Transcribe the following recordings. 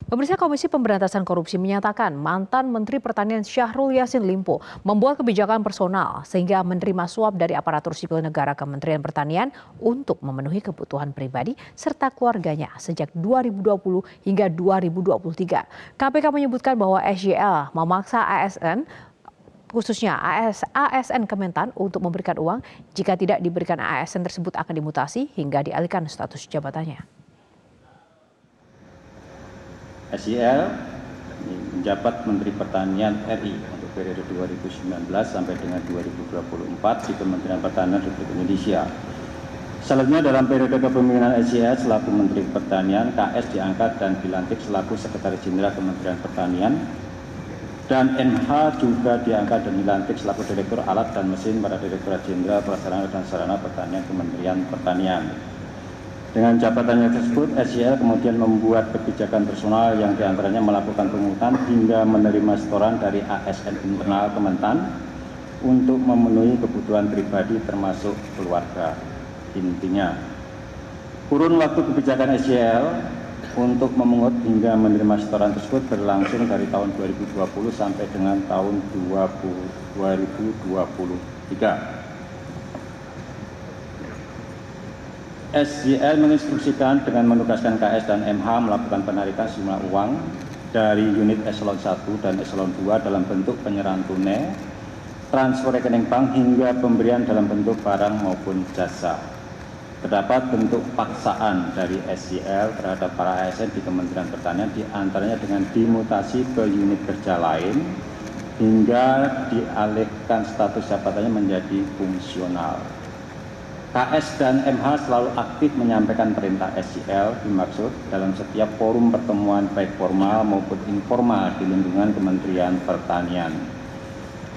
Pemirsa Komisi Pemberantasan Korupsi menyatakan mantan Menteri Pertanian Syahrul Yassin Limpo membuat kebijakan personal sehingga menerima suap dari aparatur sipil negara Kementerian Pertanian untuk memenuhi kebutuhan pribadi serta keluarganya sejak 2020 hingga 2023. KPK menyebutkan bahwa SYL memaksa ASN khususnya ASN Kementan untuk memberikan uang. Jika tidak diberikan, ASN tersebut akan dimutasi hingga dialihkan status jabatannya. SYL menjabat Menteri Pertanian RI untuk periode 2019 sampai dengan 2024 di Kementerian Pertanian Republik Indonesia. Selanjutnya dalam periode kepemimpinan SYL selaku Menteri Pertanian, KS diangkat dan dilantik selaku Sekretaris Jenderal Kementerian Pertanian, dan MH juga diangkat dan dilantik selaku Direktur Alat dan Mesin pada Direktorat Jenderal Prasarana dan Sarana Pertanian Kementerian Pertanian. Dengan jabatannya tersebut, SYL kemudian membuat kebijakan personal yang diantaranya melakukan pungutan hingga menerima setoran dari ASN internal Kementan untuk memenuhi kebutuhan pribadi termasuk keluarga intinya. Kurun waktu kebijakan SYL untuk memungut hingga menerima setoran tersebut berlangsung dari tahun 2020 sampai dengan tahun 2023. SYL menginstruksikan dengan menugaskan KS dan MH melakukan penarikan sejumlah uang dari unit eselon 1 dan eselon 2 dalam bentuk penyerahan tunai, transfer rekening bank hingga pemberian dalam bentuk barang maupun jasa. Terdapat bentuk paksaan dari SYL terhadap para ASN di Kementerian Pertanian diantaranya dengan dimutasi ke unit kerja lain hingga dialihkan status jabatannya menjadi fungsional. KS dan MH selalu aktif menyampaikan perintah SYL dimaksud dalam setiap forum pertemuan baik formal maupun informal di lingkungan Kementerian Pertanian.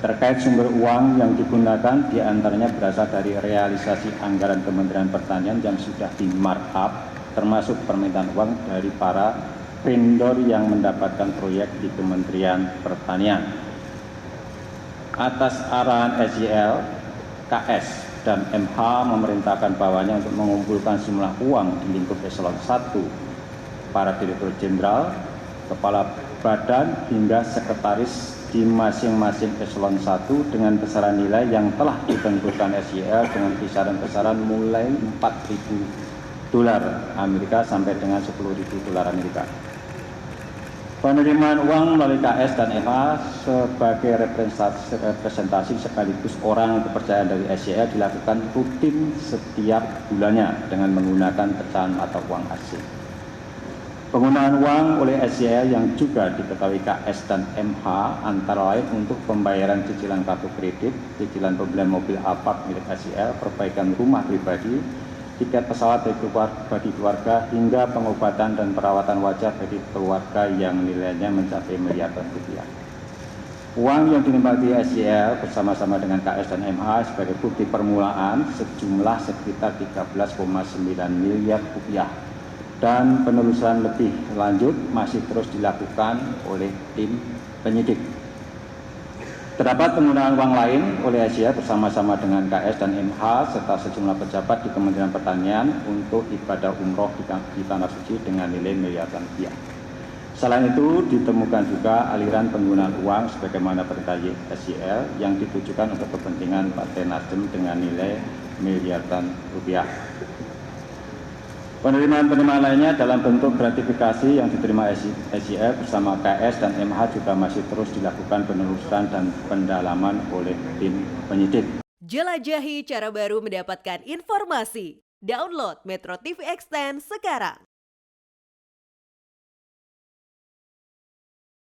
Terkait sumber uang yang digunakan diantaranya berasal dari realisasi anggaran Kementerian Pertanian yang sudah di markup, termasuk permintaan uang dari para vendor yang mendapatkan proyek di Kementerian Pertanian. Atas arahan SYL, KS dan MH memerintahkan bawahannya untuk mengumpulkan sejumlah uang di lingkup eselon 1, para direktur jenderal, kepala badan hingga sekretaris di masing-masing eselon 1 dengan besaran nilai yang telah ditentukan SYL dengan besaran mulai $4.000 Amerika sampai dengan $10.000 Amerika. Penerimaan uang melalui KS dan MH sebagai representasi sekaligus orang kepercayaan dari SYL dilakukan rutin setiap bulannya dengan menggunakan pecahan mata uang asing. Penggunaan uang oleh SYL yang juga diketahui KS dan MH antara lain untuk pembayaran cicilan kartu kredit, cicilan pembelian mobil Alphard milik SYL, perbaikan rumah pribadi, tiket pesawat bagi keluarga, hingga pengobatan dan perawatan wajah bagi keluarga yang nilainya mencapai miliaran rupiah. Uang yang dinikmati SYL bersama-sama dengan KS dan MH sebagai bukti permulaan sejumlah sekitar 13,9 miliar rupiah. Dan penelusuran lebih lanjut masih terus dilakukan oleh tim penyidik. Terdapat penggunaan uang lain oleh SYL bersama-sama dengan KS dan MH serta sejumlah pejabat di Kementerian Pertanian untuk ibadah umroh di Tanah Suci dengan nilai miliaran rupiah. Selain itu ditemukan juga aliran penggunaan uang sebagaimana perintah SYL yang ditujukan untuk kepentingan Partai Nasdem dengan nilai miliaran rupiah. Penerimaan lainnya dalam bentuk gratifikasi yang diterima SYL bersama KS dan MH juga masih terus dilakukan penelusuran dan pendalaman oleh tim penyidik. Jelajahi cara baru mendapatkan informasi. Download Metro TV Extend sekarang.